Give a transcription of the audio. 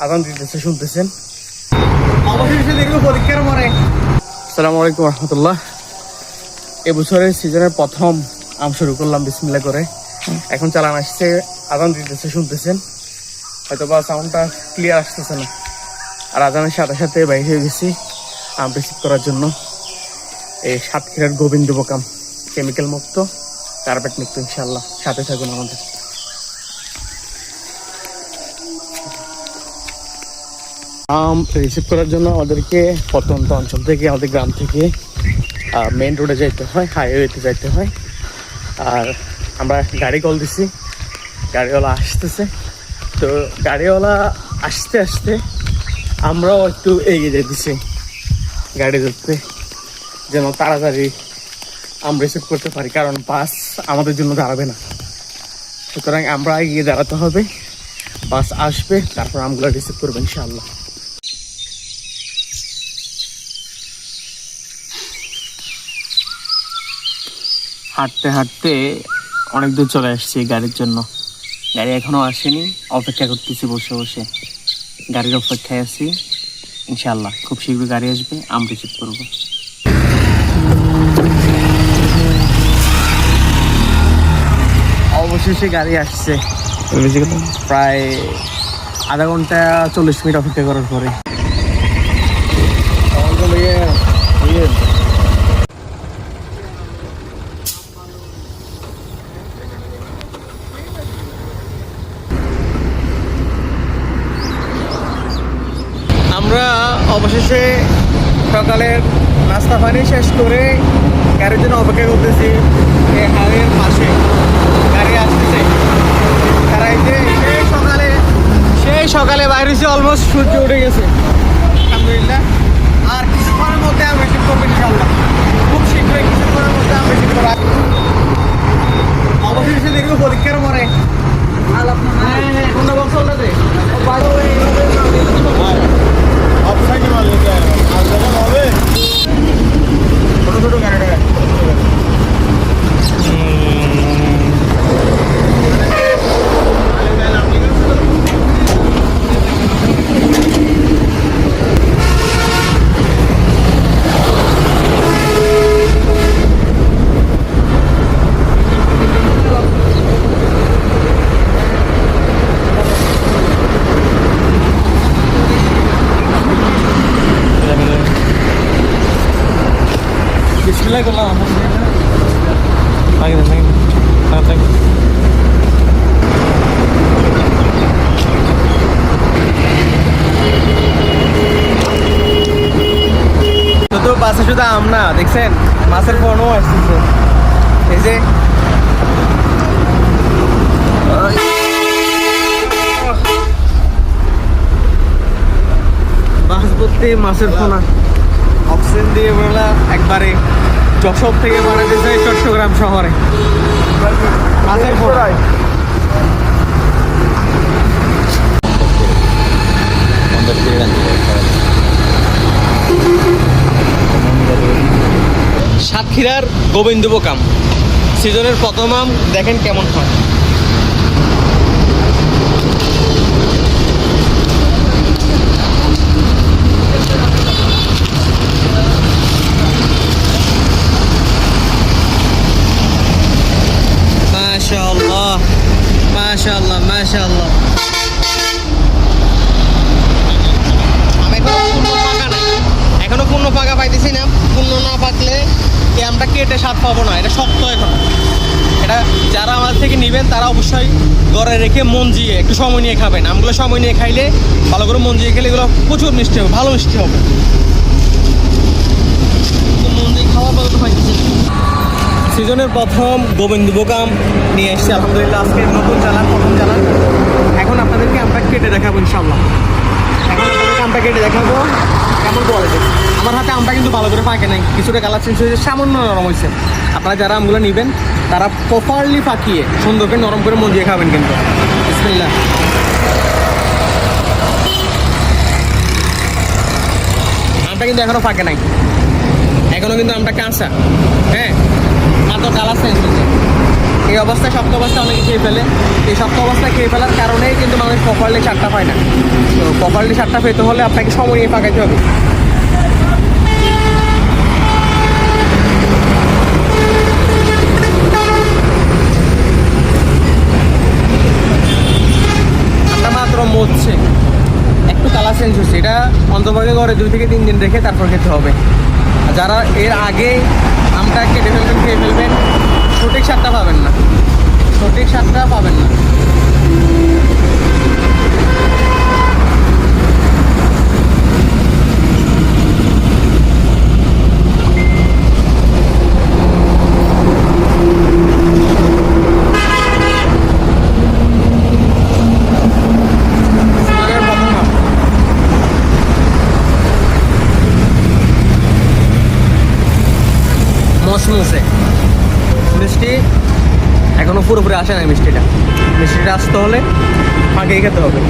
আজান দিতেছে শুনতেছেন। অবশেষে দেখলো পরীক্ষার পরে। আসসালামু আলাইকুম রহমতুল্লাহ। এবছরের সিজনের প্রথম আম শুরু করলাম বিসমিল্লাহ করে। এখন চালান আসছে, আজান দিতেছে শুনতেছেন। হয়তো বা সাউন্ডটা ক্লিয়ার আসতেছে না। আর আজানের সাথে সাথে বাইরে হয়ে গেছি আম রিসিভ করার জন্য। এই সাতক্ষীরার গোবিন্দভোগ আম, কেমিক্যাল মুক্ত, কার্পেট মুক্ত ইনশাল্লাহ। সাথে থাকুন আমাদের। আম রিসিভ করার জন্য আমাদেরকে প্রত্যন্ত অঞ্চল থেকে, আমাদের গ্রাম থেকে মেন রোডে যাইতে হয়, হাইওয়েতে যাইতে হয়। আর আমরা গাড়ি কল দিছি, গাড়িওয়ালা আসতেছে। তো গাড়িওয়ালা আসতে আসতে আমরাও একটু এগিয়ে যেতেছি গাড়ি ধরতে, যেন তাড়াতাড়ি আম রিসিভ করতে পারি, কারণ বাস আমাদের জন্য দাঁড়াবে না। সুতরাং আমরা এগিয়ে দাঁড়াতে হবে, বাস আসবে, তারপর আমগুলো রিসিভ করবো ইনশাআল্লাহ। হাঁটতে হাঁটতে অনেক দূর চলে আসছি গাড়ির জন্য। গাড়ি এখনো আসেনি, অপেক্ষা করতেছি বসে বসে। গাড়ির অপেক্ষায় আছি, ইনশাআল্লাহ খুব শীঘ্রই গাড়ি আসবে, আম রিসিভ করবো। অবশেষে গাড়ি আসছে, প্রায় আধা ঘন্টা 40 মিনিট অপেক্ষা করার পরে। আমরা অবশেষে সকালের নাস্তা পানি শেষ করে গাড়ির জন্য অপেক্ষা করতেছি। এই হাইওয়ের পাশে গাড়ি আসতেছে। সেই সকালে বাইরে হয়েছে, অলমোস্ট সূর্য উঠে গেছে আলহামদুলিল্লাহ। আর কিছুক্ষণের মধ্যে আমি রিসিভ করবো ইনশাআল্লাহ, খুব শীঘ্রই কিছুক্ষণের মধ্যে আমি রিসিভ করবো। অবশেষে দেখবো পরীক্ষার পরে। কোনটা বক্সলটা দে ছোট ছোট গাড়িটা বিসমিল্লাহ করলাম। শুধু বাসে শুধু আম না, দেখছেন মাছের ফোনও আসতেছে। এই যে বাস ভর্তি মাছের ফোনা, অক্সিজেন দিয়ে বেলা একবারে যশোর থেকে বানাতে চাই চট্টগ্রাম শহরে মাছের ফোড়ায়। সাতক্ষীরার গোবিন্দভোগ আম সিজনের প্রথম আম, দেখেন কেমন হয়। মাশাআল্লাহ মাশাআল্লাহ মাশাআল্লাহ। এখনো পূর্ণ পাকা পাইতেছি না। পূর্ণ না পাকলে এই আমটা কেটে স্বাদ পাবো না, এটা শক্ত। এখন এটা যারা আমাদের থেকে নেবেন তারা অবশ্যই ঘরে রেখে মঞ্জিয়ে একটু সময় নিয়ে খাবেন। আমগুলো সময় নিয়ে খাইলে, ভালো করে মঞ্জিয়ে খেলে এগুলো প্রচুর মিষ্টি হবে, ভালো মিষ্টি হবে। মঞ্জিয়ে খাওয়া পর্যন্ত পাইতেছি। সিজনের প্রথম গোবিন্দভোগ আম নিয়ে এসেছি আলহামদুলিল্লাহ। আজকে নতুন চালান, প্রথম চালান। এখন আপনাদেরকে আমটা কেটে দেখাবো ইনশাআল্লাহ। এখন আপনাদেরকে আমটা কেটে দেখাবো কেমন কোয়ালিটি। আমার হাতে আমটা কিন্তু ভালো করে পাকে নাই, কিছুটা কালার চেঞ্জ হয়েছে, সামান্য নরম হয়েছে। আপনারা যারা আমগুলো নেবেন তারা প্রপারলি পাকিয়ে সুন্দর করে নরম করে মন দিয়ে খাবেন কিন্তু। বিসমিল্লাহ। আমটা কিন্তু এখনো পাকে নাই, এখনো কিন্তু আমটা কাঁচা। হ্যাঁ, মাত্র কালার চেঞ্জ হয়েছে। এই অবস্থায়, শক্ত অবস্থায় অনেকে খেয়ে ফেলে। এই শক্ত অবস্থায় খেয়ে ফেলার কারণেই কিন্তু মানুষ প্রপারলি স্বাদটা পায় না। তো প্রপারলি স্বাদটা পেতে হলে আপনাকে সময় নিয়ে পাকাইতে হবে। আমরা মাত্র মরছে, একটু কালার চেঞ্জ হচ্ছে, এটা অন্তপক্ষে করে 2 থেকে 3 দিন রেখে তারপর খেতে হবে। আর যারা এর আগে আমটা কেটে ফেলবেন, খেয়ে ফেলবেন, সঠিক স্বাদটা পাবেন না, সঠিক স্বাদটা পাবেন না। মসমসে মিষ্টি এখনো পুরোপুরি আসে না। মিষ্টিটা আসতে হলে ফাঁকিয়ে খেতে হবে।